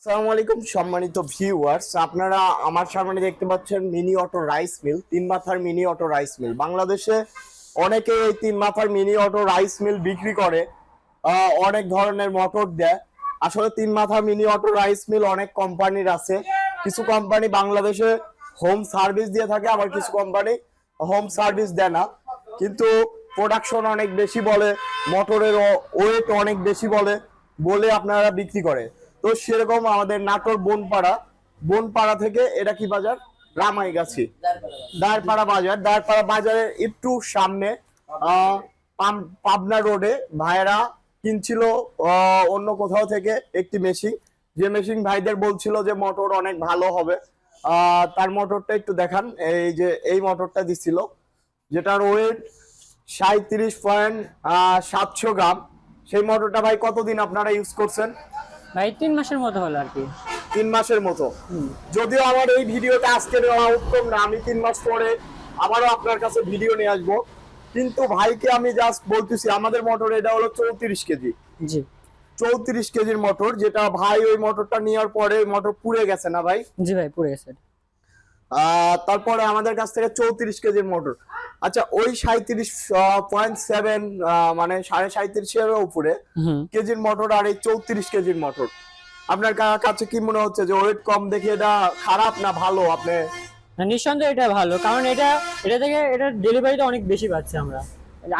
আসসালামু আলাইকুম সম্মানিত ভিউয়ার্স, আপনারা আমার সামনে দেখতে পাচ্ছেন মিনি অটো রাইস মিল, তিন মাথার মিনি অটো রাইস মিল। বাংলাদেশে অনেকে এই তিন মাথার মিনি অটো রাইস মিল বিক্রি করে, অনেক ধরনের মোটর দেয়। আসলে তিন মাথার মিনি অটো রাইস মিল অনেক কোম্পানির আছে। কিছু কোম্পানি বাংলাদেশে হোম সার্ভিস দিয়ে থাকে, আবার কিছু কোম্পানি হোম সার্ভিস দেয় না, কিন্তু প্রোডাকশন অনেক বেশি বলে, মোটরের ওয়েট অনেক বেশি বলে আপনারা বিক্রি করে। তো সেরকম আমাদের নাটোর বনপাড়া থেকে, এটা কি বাজার? রামাইগাছি দাঁড়পাড়া বাজার। দাঁড়পাড়া বাজারের একটু সামনে পাবনা রোডে ভাইরা কিনছিল অন্য কোথাও থেকে একটি মেশিন। যে মেশিন ভাইদের বলছিল যে মোটর অনেক ভালো হবে, তার মোটরটা একটু দেখান। এই যে এই মোটরটা দিছিল, যেটার ওয়েট 37.700 গ্রাম। সেই মোটরটা ভাই কতদিন আপনারা ইউজ করছেন? ভাই 3 মাসের মতো হলো আর কি। 3 মাসের মতো। যদিও আমার এই ভিডিওটা আজকে নেওয়া উত্তম না, আমি 3 মাস পরে আবারও আপনার কাছে ভিডিও নিয়ে আসবো। কিন্তু ভাইকে আমি জাস্ট বলতেছি, আমাদের মোটর এটা হলো 34 কেজি। জি 34 কেজির মোটর, যেটা ভাই ওই মোটরটা নেওয়ার পরে মোটর পুড়ে গেছে না ভাই? জি ভাই পুড়ে গেছে। তারপরে আমাদের কাছ থেকে 34 কেজির মোটর। আচ্ছা, ওই 37.7 মানে 37.5 উপরে কেজির মোটর আর এই 34 কেজির মোটর, আপনার কাছে কি মনে হচ্ছে যে ওয়েট কম দেখে এটা খারাপ না ভালো? আপনি নিঃসন্দেহে এটা ভালো, কারণ এটা থেকে এটা ডেলিভারিটা অনেক বেশি পাচ্ছি আমরা।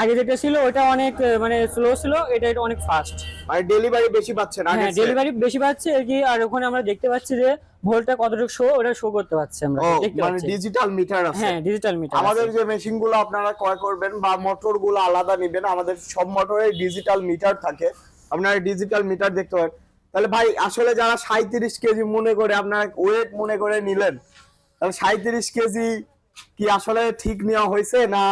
আগে যেটা ছিল ওটা অনেক মানে স্লো ছিল, এটা অনেক ফাস্ট, মানে ডেলিভারি বেশি পাচ্ছেন? হ্যাঁ ডেলিভারি বেশি পাচ্ছে আর কি। আর ওখানে আমরা দেখতে পাচ্ছি যে ভোল্টটা কতটুকু ওটা শো করতে পারছি আমরা, দেখতে মানে পাচ্ছি। ডিজিটাল মিটার আছে? হ্যাঁ ডিজিটাল মিটার। আমাদের যে মেশিনগুলো আপনারা ক্রয় করবেন বা মোটরগুলো আলাদা নেবেন, আমাদের সব মোটরে ডিজিটাল মিটার থাকে, আপনারা ডিজিটাল মিটার দেখতে পারেন। তাহলে ভাই আসলে যারা 37 কেজি মনে করে আপনারা ওয়েট মনে করে নিলেন, তাহলে 37 কেজি কি আসলে ঠিক নেওয়া হয়েছে, না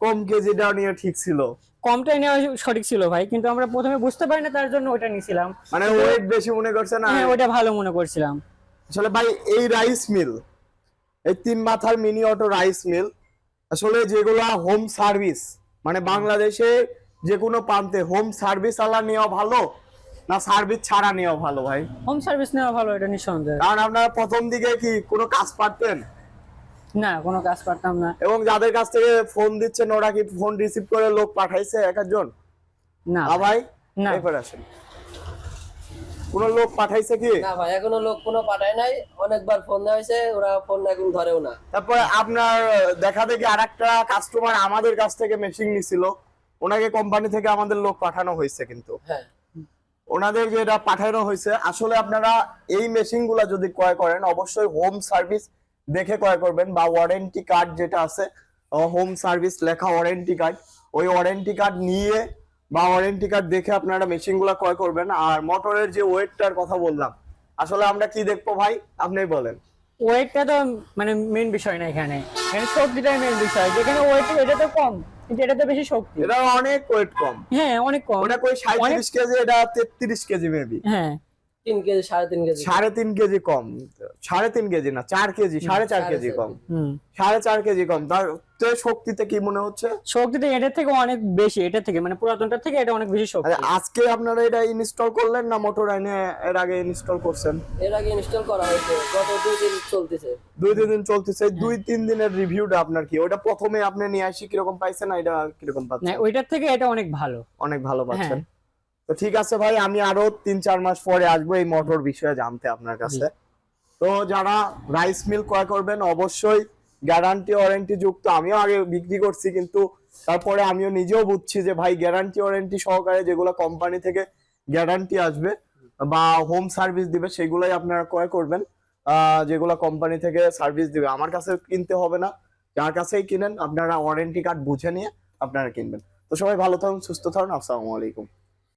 কম কেজিটাও নিয়ে ঠিক ছিল? কমটাই নেওয়া সঠিক ছিল ভাই, কিন্তু আমরা প্রথমে বুঝতে পারি না, তার জন্য ওটা নিয়েছিলাম। মানে ওয়েট বেশি মনে করছে না? হ্যাঁ ওটা ভালো মনে করছিলাম। আসলে ভাই এই রাইস মিল, এই তিন মাথার মিনি অটো রাইস মিল, আসলে যেগুলা হোম সার্ভিস, মানে বাংলাদেশে যে কোনো প্রান্তে হোম সার্ভিস আলা নেওয়া ভালো না সার্ভিস ছাড়া নেওয়া ভালো ভাই? হোম সার্ভিস নেওয়া ভালো, এটা নিঃসন্দেহে। কারণ আপনারা প্রথম দিকে কি কোনো কাজ পারতেন? না, কোনো কাজ পারতাম না। এবং যাদের কাছ থেকে ফোন দিচ্ছেন ওরা কি ফোন রিসিভ করে লোক পাঠাইছে এক একজন? না ভাই না। এরপর আসেন, কোনো লোক পাঠাইছে কি? না ভাই, এখনো লোক কোনো পাঠায় নাই। অনেকবার ফোন দেওয়া হয়েছে, ওরা ফোন এখন ধরেও না। তারপরে আপনার দেখা দেখি আরেকটা কাস্টমার আমাদের কাছ থেকে মেশিন নিছিল, ওনাকে কোম্পানি থেকে আমাদের লোক পাঠানো হয়েছে, কিন্তু হ্যাঁ ওনাদের যেটা পাঠানো হয়েছে, আসলে আপনারা এই মেশিনগুলা যদি ক্রয় করেন অবশ্যই হোম সার্ভিস দেখে ক্রয় করবেন, বা ওয়ারেন্টি কার্ড যেটা আছে, হোম সার্ভিস লেখা ওয়ারেন্টি কার্ড, ওই ওয়ারেন্টি কার্ড নিয়ে বা ওয়ারেন্টি কার্ড দেখে আপনারা মেশিনগুলা ক্রয় করবেন। আর মোটরের যে ওয়েটটার কথা বললাম, আসলে আমরা কি দেখবো ভাই, আপনি বলেন। ওয়েটটা তো মানে মেইন বিষয় না, এখানে শক্তিটাই মেইন বিষয়। যেখানে ওয়েট এটা তো কম, কিন্তু এটা তো বেশি শক্তি। এটা অনেক ওয়েট কম। হ্যাঁ অনেক কম। ওটা কই 37 কেজি, এটা 33 কেজি মেবি। হ্যাঁ 3 কেজি 3.5 কেজি। 3.5 কেজি কম, 3.5 কেজি না, 4 কেজি, 4.5 কেজি কম। 4.5 কেজি কম। তার তো শক্তিতে কি মনে হচ্ছে? শক্তিটা এটার থেকে অনেক বেশি, এটা থেকে মানে পুরাতনটার থেকে এটা অনেক বেশি শক্তি। আজকে আপনারা এটা ইনস্টল করলেন না মোটর এনে এর আগে ইনস্টল করছেন? এর আগে ইনস্টল করা হয়েছে, গত 2 দিন চলতেছে। 2-3 দিন চলতেছে। 2-3 দিনের রিভিউটা আপনার কি? ওটা প্রথমে আপনি নিয়ে আসি কিরকম পাইছেন, এটা কিরকম না পাচ্ছেন? ওইটার থেকে এটা অনেক ভালো। অনেক ভালো পাচ্ছেন। তো ঠিক আছে ভাই, আমি আরো 3-4 মাস পরে আসবো এই মোটর বিষয়ে জানতে আপনার কাছে। তো যারা রাইস মিল ক্রয় করবেন অবশ্যই গ্যারান্টি ওয়ারেন্টি যুক্ত। আমিও আগে বিক্রি করছি, কিন্তু তারপরে আমিও নিজেও বুঝছি যে ভাই গ্যারান্টি ওয়ারেন্টি সহকারে যেগুলো কোম্পানি থেকে গ্যারান্টি আসবে বা হোম সার্ভিস দিবে সেগুলোই আপনারা ক্রয় করবেন। যেগুলো কোম্পানি থেকে সার্ভিস দিবে আমার কাছে কিনতে হবে না, যার কাছেই কিনেন আপনারা ওয়ারেন্টি কার্ড বুঝে নিয়ে আপনারা কিনবেন। তো সবাই ভালো থাকুন, সুস্থ থাকুন। আসসালামু আলাইকুম।